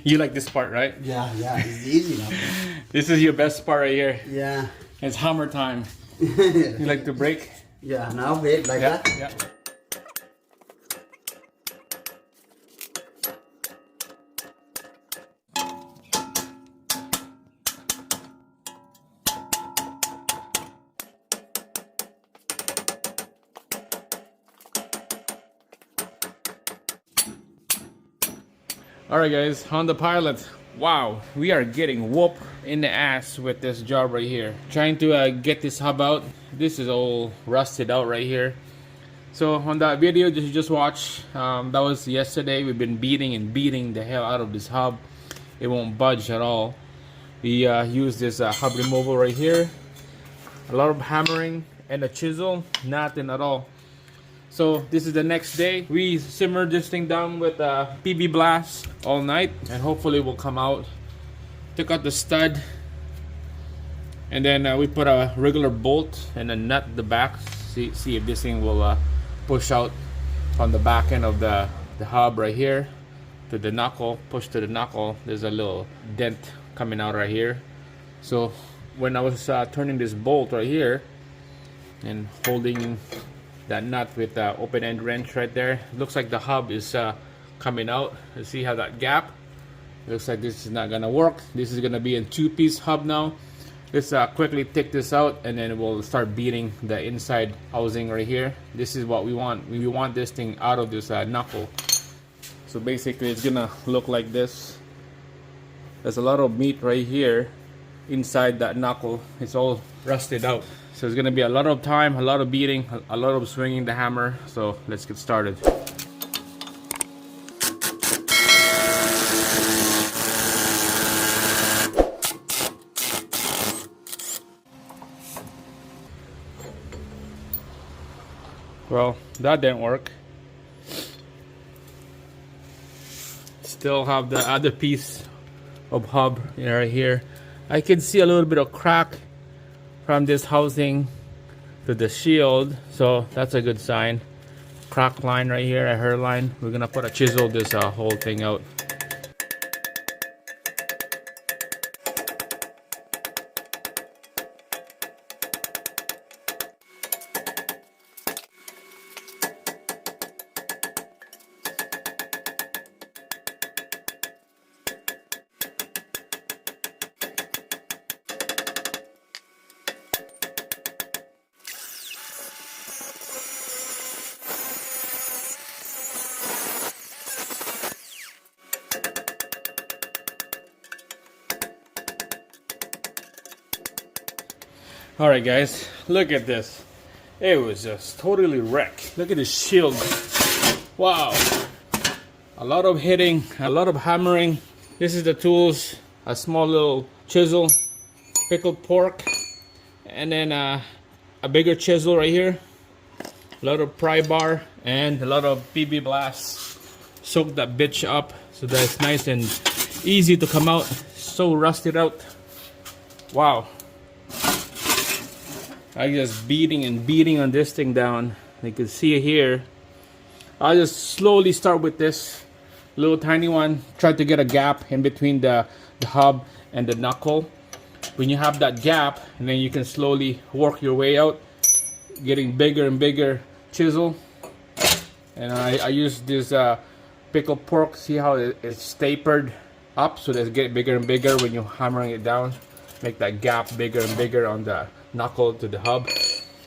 You like this part, right? Yeah, it's easy now. This is your best part right here. Yeah. It's hammer time. You like to break? Yeah, now wait like that. Yeah. Alright guys, on the pilot. Wow, we are getting whooped in the ass with this job right here. Trying to get this hub out. This is all rusted out right here. So on that video that you just watched, that was yesterday. We've been beating the hell out of this hub. It won't budge at all. We use this hub removal right here. A lot of hammering and a chisel, nothing at all. So this is the next day. We simmered this thing down with PB blast all night, and hopefully it will come out. Took out the stud, and then we put a regular bolt and a nut at the back. See if this thing will push out on the back end of the hub right here to the knuckle. Push to the knuckle. There's a little dent coming out right here. So when I was turning this bolt right here and holding that nut with the open end wrench right there, looks like the hub is coming out. You see how that gap? Looks like this is not gonna work. This is gonna be a two-piece hub now. Let's quickly take this out, and then we'll start beating the inside housing right here. This is what we want. We want this thing out of this knuckle. So basically it's gonna look like this. There's a lot of meat right here inside that knuckle. It's all rusted out. So it's gonna be a lot of time, a lot of beating, a lot of swinging the hammer. So let's get started. Well, that didn't work. Still have the other piece of hub right here. I can see a little bit of crack from this housing to the shield, so that's a good sign. Crack line right here, a hairline. We're gonna put a chisel this whole thing out. Alright guys, look at this. It was just totally wrecked. Look at the shield. Wow. A lot of hitting, a lot of hammering. This is the tools. A small little chisel, pickled pork, and then a bigger chisel right here. A lot of pry bar and a lot of PB blast. Soak that bitch up so that it's nice and easy to come out. So rusted out. Wow. I just beating on this thing down. You can see it here. I'll just slowly start with this little tiny one. Try to get a gap in between the hub and the knuckle. When you have that gap, and then you can slowly work your way out, getting bigger and bigger chisel. And I use this pickled pork. See how it's tapered up, so that it gets bigger and bigger when you're hammering it down. Make that gap bigger and bigger on the knuckle to the hub.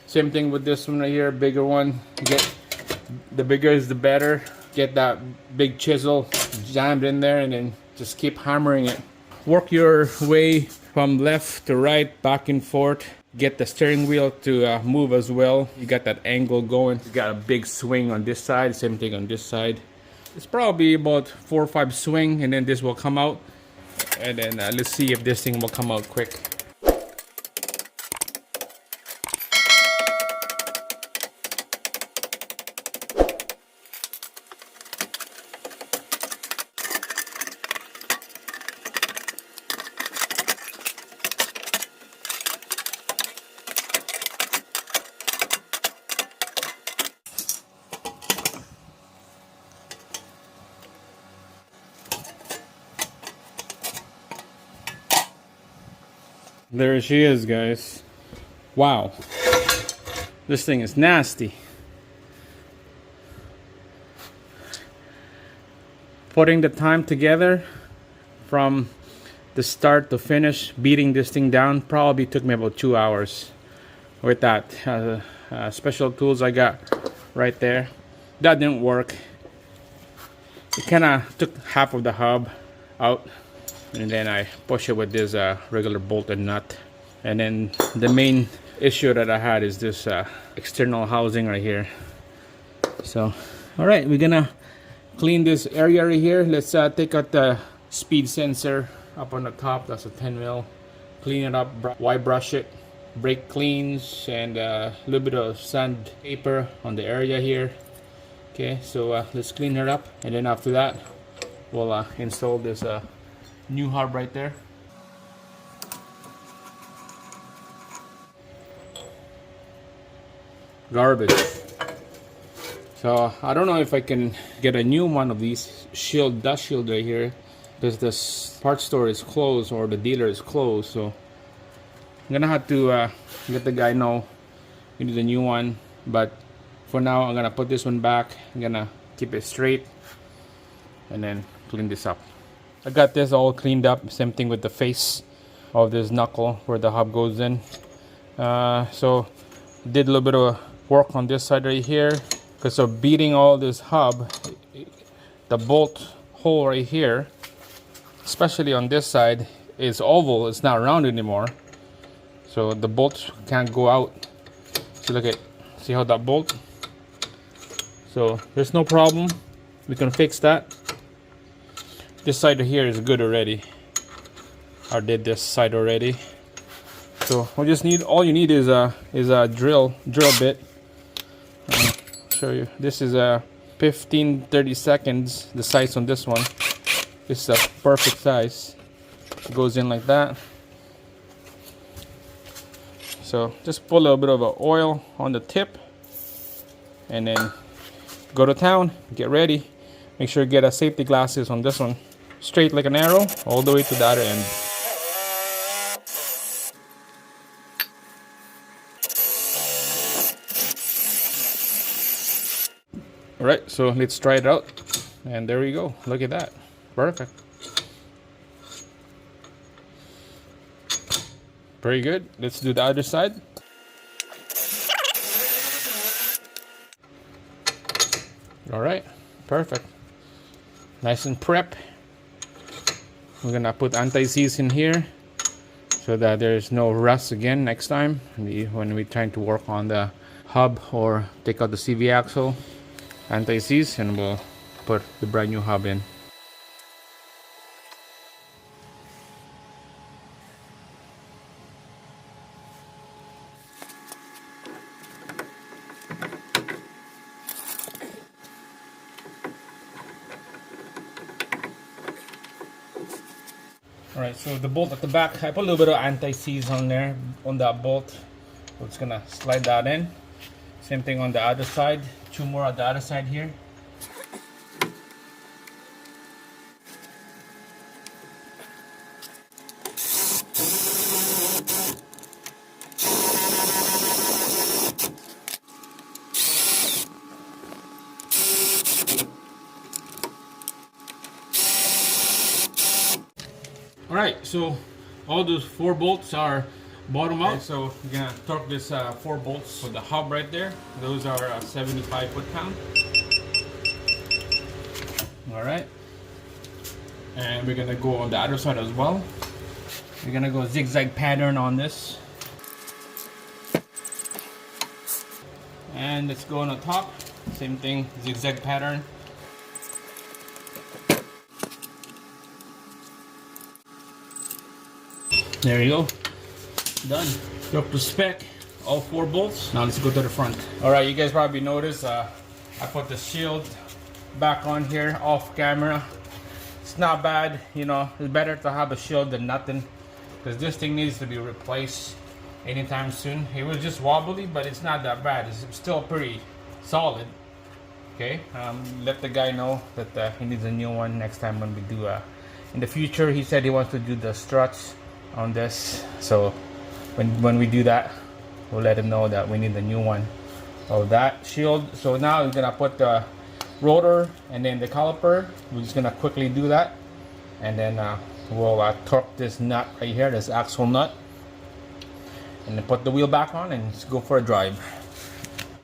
Same thing with this one right here, bigger one. Get the bigger is the better. Get that big chisel jammed in there, and then just keep hammering it. Work your way from left to right, back and forth. Get the steering wheel to move as well. You got that angle going. You got a big swing on this side, same thing on this side. It's probably about 4 or 5 swing, and then this will come out. And then let's see if this thing will come out quick. There she is, guys. Wow. This thing is nasty. Putting the time together from the start to finish, beating this thing down, probably took me about 2 hours with that special tools I got right there. That didn't work. It kind of took half of the hub out, and then I push it with this regular bolt and nut. And then the main issue that I had is this external housing right here. So all right, we're gonna clean this area right here. Let's take out the speed sensor up on the top. That's a 10 mil. Clean it up, white brush it, brake cleans, and a little bit of sandpaper on the area here. Okay, so let's clean her up, and then after that we'll install this new hub right there. Garbage. So I don't know if I can get a new one of these dust shield right here, because this part store is closed or the dealer is closed. So I'm gonna have to let the guy know we need a new one. But for now, I'm gonna put this one back. I'm gonna keep it straight and then clean this up. I got this all cleaned up. Same thing with the face of this knuckle where the hub goes in. So did a little bit of work on this side right here, because of beating all this hub, the bolt hole right here, especially on this side, is oval. It's not round anymore, so the bolt can't go out. So look at, see how that bolt? So there's no problem. We can fix that. This side here is good already. I did this side already. So we just need, all you need is a drill bit. Show you. This is a 15-30 seconds. The size on this one. This is a perfect size. It goes in like that. So just put a little bit of oil on the tip, and then go to town. Get ready. Make sure you get a safety glasses on this one. Straight like an arrow all the way to the other end. Alright, so let's try it out. And there we go. Look at that. Perfect. Very good. Let's do the other side. Alright, perfect. Nice and prep. We're gonna put anti-seize in here so that there's no rust again next time when we're trying to work on the hub or take out the CV axle. Anti-seize, and we'll put the brand new hub in. Alright, so the bolt at the back, I put a little bit of anti-seize on there, on that bolt. So it's gonna slide that in. Same thing on the other side. 2 more on the other side here. Alright, so all those 4 bolts are bottom out. Okay, so we're gonna torque this 4 bolts for the hub right there. Those are 75 foot-pound. Alright, and we're gonna go on the other side as well. We're gonna go zigzag pattern on this, and let's go on the top. Same thing, zigzag pattern. There you go. Done. Up to spec, all 4 bolts. Now let's go to the front. All right, you guys probably noticed I put the shield back on here off camera. It's not bad, you know. It's better to have a shield than nothing, because this thing needs to be replaced anytime soon. It was just wobbly, but it's not that bad. It's still pretty solid. Okay, let the guy know that he needs a new one next time when we do in the future. He said he wants to do the struts on this, so when we do that, we'll let him know that we need the new one of that shield. So now we're gonna put the rotor and then the caliper. We're just gonna quickly do that, and then we'll torque this nut right here, this axle nut, and then put the wheel back on and just go for a drive.